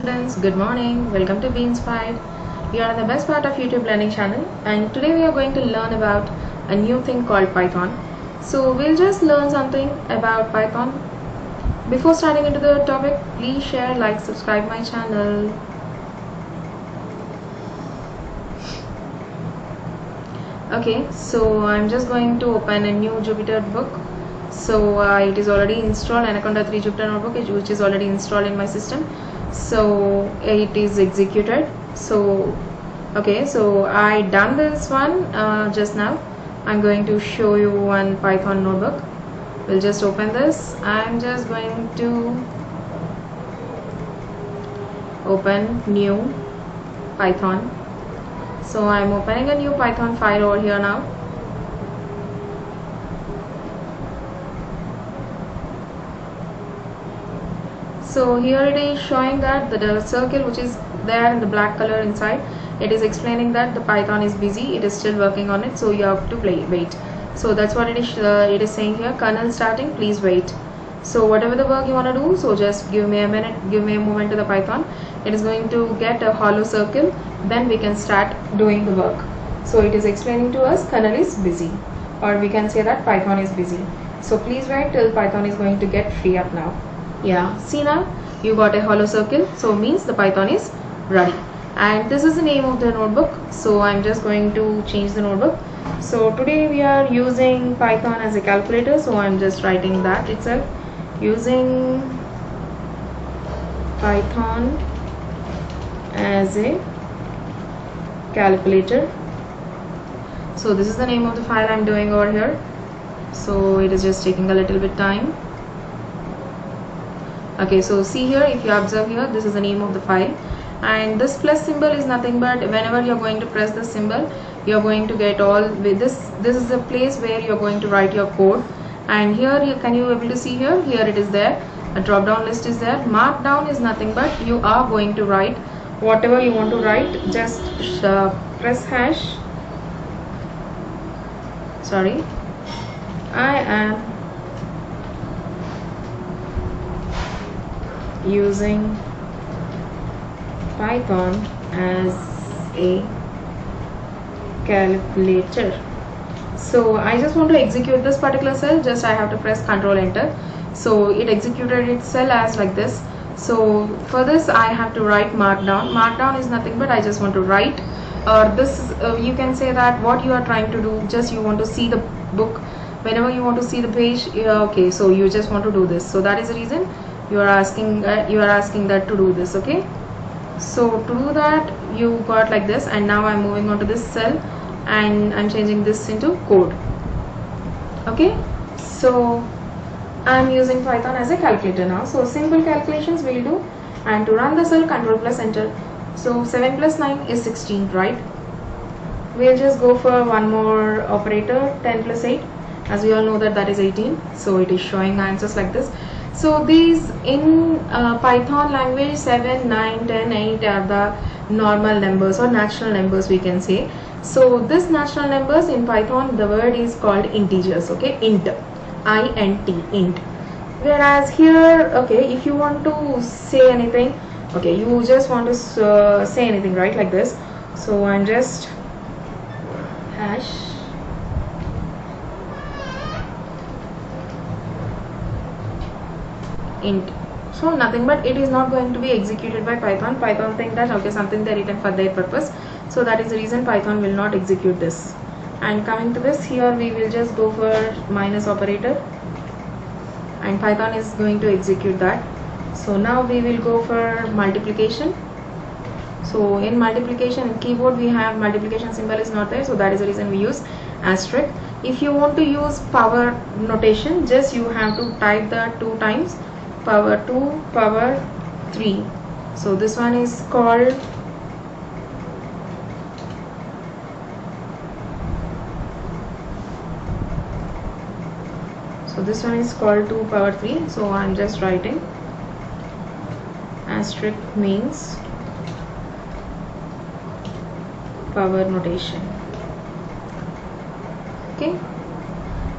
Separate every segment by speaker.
Speaker 1: Students, good morning. Welcome to Be Inspired. We are the best part of YouTube learning channel, and today we are going to learn about a new thing called Python. So we'll just learn something about Python. Before starting into the topic, please share, like, subscribe my channel. Okay, so I'm just going to open a new Jupyter book. So it is already installed, Anaconda 3 Jupyter notebook, which is already installed in my system. So it is executed. So okay, so I done this one just now. I'm going to show you one Python notebook. We'll just open this. I'm just going to open new Python. So I'm opening a new Python file over here now. So here it is showing that the circle which is there in the black color inside, it is explaining that the Python is busy, it is still working on it, so you have to wait. So that's what it is saying here. Kernel starting, please wait. So whatever the work you want to do, so just give me a minute, give me a moment to the Python. It is going to get a hollow circle, then we can start doing the work. So it is explaining to us kernel is busy, or we can say that Python is busy. So please wait till Python is going to get free up now. Yeah, see now you got a hollow circle, so means the Python is ready. And this is the name of the notebook, so I'm just going to change the notebook. So today we are using Python as a calculator, so I'm just writing that itself, using Python as a calculator. So this is the name of the file I'm doing over here, so it is just taking a little bit time. Okay, so see here, if you observe here, this is the name of the file, and this plus symbol is nothing but whenever you're going to press this symbol, you're going to get all with this is the place where you're going to write your code. And here can you able to see here it is there, a drop down list is there. Markdown is nothing but you are going to write whatever you want to write. Just press hash, sorry, I am using Python as a calculator. So I just want to execute this particular cell, just I have to press Ctrl Enter. So it executed its cell as like this. So for this I have to write markdown. Markdown is nothing but I just want to write, or this you can say that what you are trying to do, just you want to see the book whenever you want to see the page. Okay, so you just want to do this, so that is the reason you are asking that to do this. Okay, so to do that you got like this, and now I'm moving on to this cell and I'm changing this into code. Okay, so I'm using Python as a calculator now. So simple calculations we'll do, and to run the cell, Ctrl plus Enter. So 7 plus 9 is 16, right? We'll just go for one more operator, 10 plus 8, as we all know that is 18. So it is showing answers like this. So these in Python language, 7, 9, 10, 8 are the normal numbers or natural numbers we can say. So this natural numbers in Python, the word is called integers. Okay, int, I-N-T, int. Whereas here, okay, if you want to say anything, okay, you just want to say anything, right, like this. So I'm just hash int. So nothing but it is not going to be executed by Python. Python think that okay, something they written for their purpose, so that is the reason Python will not execute this. And coming to this, here we will just go for minus operator, and Python is going to execute that. So now we will go for multiplication. So in multiplication, in keyboard we have multiplication symbol is not there, so that is the reason we use asterisk. If you want to use power notation, just you have to type the 2 times power 2 power 3. So this one is called this one is called 2 power 3. So I'm just writing asterisk means power notation. Okay,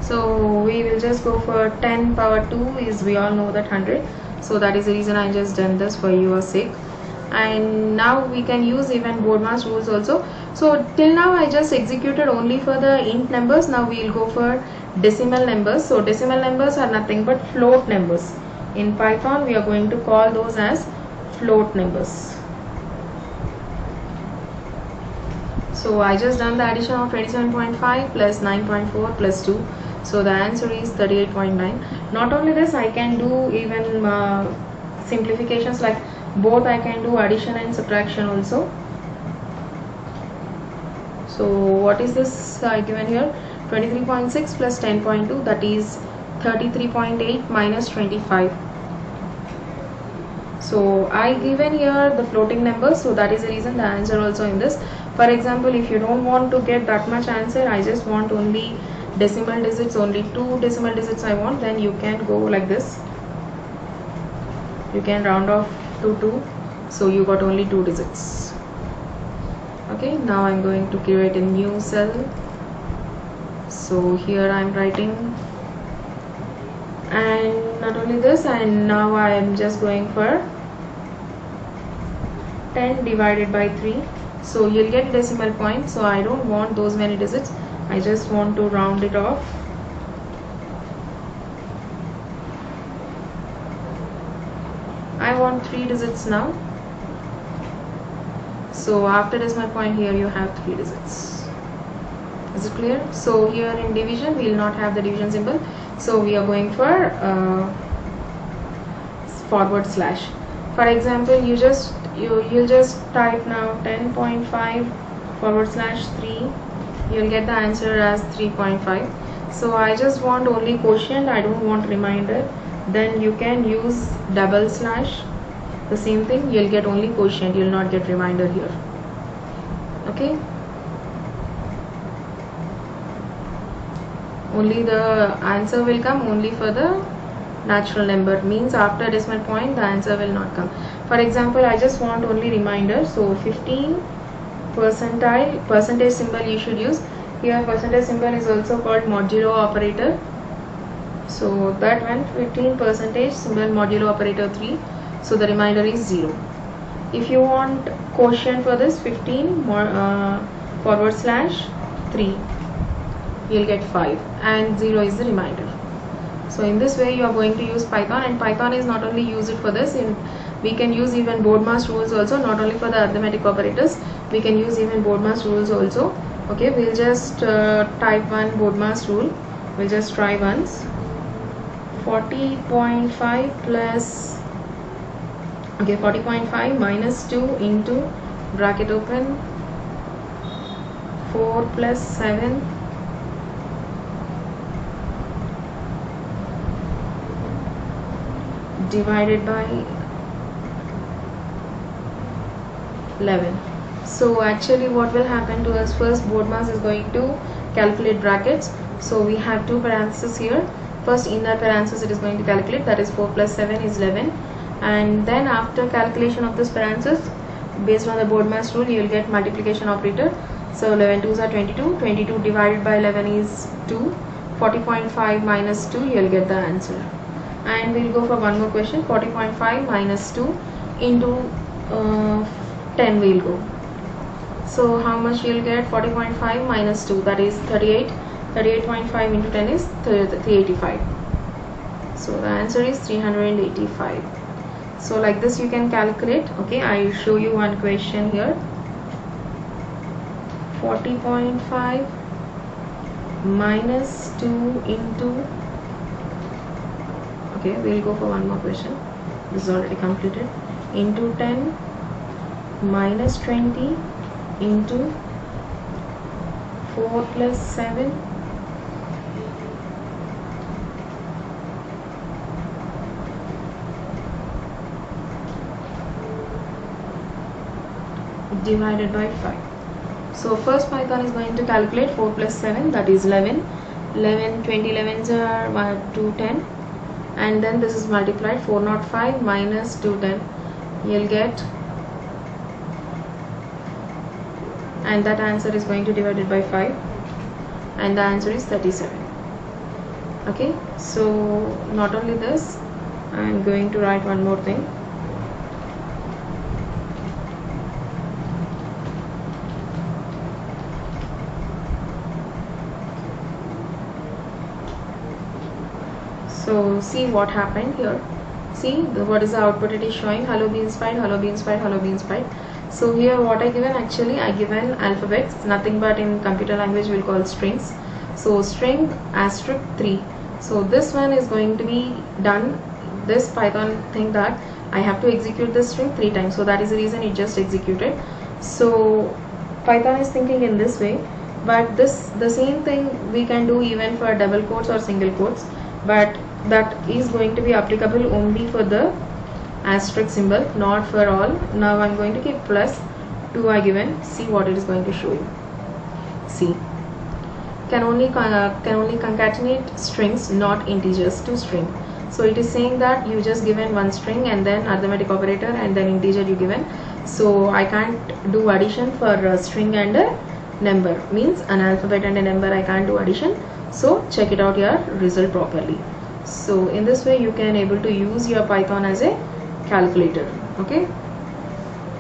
Speaker 1: so we will just go for 10 power 2 is, we all know that 100. So that is the reason I just done this for your sake. and now we can use even BODMAS rules also. So till now I just executed only for the int numbers. Now we will go for decimal numbers. So decimal numbers are nothing but float numbers. In Python we are going to call those as float numbers. So I just done the addition of 27.5 plus 9.4 plus 2. So the answer is 38.9. Not only this, I can do even simplifications, like both I can do addition and subtraction also. So what is this given here? 23.6 plus 10.2, that is 33.8 minus 25. So I given here the floating numbers, so that is the reason the answer also in this. For example, if you don't want to get that much answer, I just want only decimal digits, only 2 decimal digits I want, then you can go like this. You can round off to 2, so you got only 2 digits. Okay, now I'm going to create a new cell. So here I'm writing, and not only this, and now I am just going for 10 divided by 3. So you'll get decimal point, so I don't want those many digits, I just want to round it off. I want 3 digits now. So after decimal point, here you have 3 digits. Is it clear? So here in division we will not have the division symbol, so we are going for forward slash. For example, you'll just type now 10.5 forward slash 3. You'll get the answer as 3.5. So I just want only quotient, I don't want remainder. Then you can use double slash, the same thing, you'll get only quotient, you'll not get remainder here. Okay, only the answer will come only for the natural number, means after decimal point the answer will not come. For example, I just want only remainder, so 15 percentage symbol you should use. Here percentage symbol is also called modulo operator, so that one 15 percentage symbol modulo operator 3, so the remainder is 0. If you want quotient for this, 15 forward slash 3, you'll get 5, and 0 is the remainder. So in this way you are going to use Python, and Python is not only use it for this, we can use even BODMAS rules also, not only for the arithmetic operators, we can use even BODMAS rules also. Okay, we'll just type one BODMAS rule, we'll just try once. 40.5 plus, okay, 40.5 minus 2 into bracket open 4 plus 7 divided by 11. So actually what will happen to us, first BODMAS is going to calculate brackets. So we have two parentheses here. First inner parenthesis it is going to calculate, that is 4 plus 7 is 11, and then after calculation of this parenthesis, based on the BODMAS rule, you will get multiplication operator. So 11 2s are 22, 22 divided by 11 is 2, 40.5 minus 2, you will get the answer. And we will go for one more question. 40.5 minus 2 into 10 we will go. So how much you will get? 40.5 minus 2, that is 38. 38.5 into 10 is 385. So the answer is 385. So like this you can calculate. Okay, I will show you one question here. 40.5 minus 2 into, okay, we will go for one more question, this is already completed, into 10 minus 20 into 4 plus 7 divided by 5. So first Python is going to calculate 4 plus 7, that is 11. 11, 20 11s are 1, 2, 10, and then this is multiplied 405 minus 210, you'll get, and that answer is going to divided by 5, and the answer is 37. Okay, so not only this, I am going to write one more thing. So see what happened here. See what is the output it is showing. Hello beans pie, hello beans pie, hello beans pie. So here what I given, actually I given alphabets, nothing but in computer language we'll call strings. So string asterisk 3. So this one is going to be done, this Python thing that I have to execute this string 3 times. So that is the reason it just executed. So Python is thinking in this way, but the same thing we can do even for double quotes or single quotes, but that is going to be applicable only for the asterisk symbol, not for all. Now I'm going to keep plus 2 I given. See what it is going to show you. See, can only concatenate strings, not integers, to string. So it is saying that you just given one string and then arithmetic operator and then integer you given. So I can't do addition for a string and a number, means an alphabet and a number I can't do addition. So check it out your result properly. So in this way you can able to use your Python as a calculator. Okay,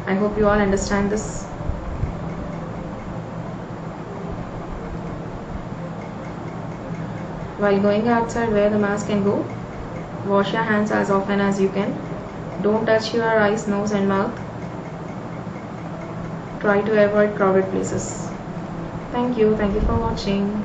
Speaker 1: I hope you all understand this. While going outside where the mask can go, wash your hands as often as you can. Don't touch your eyes, nose and mouth. Try to avoid crowded places. Thank you for watching.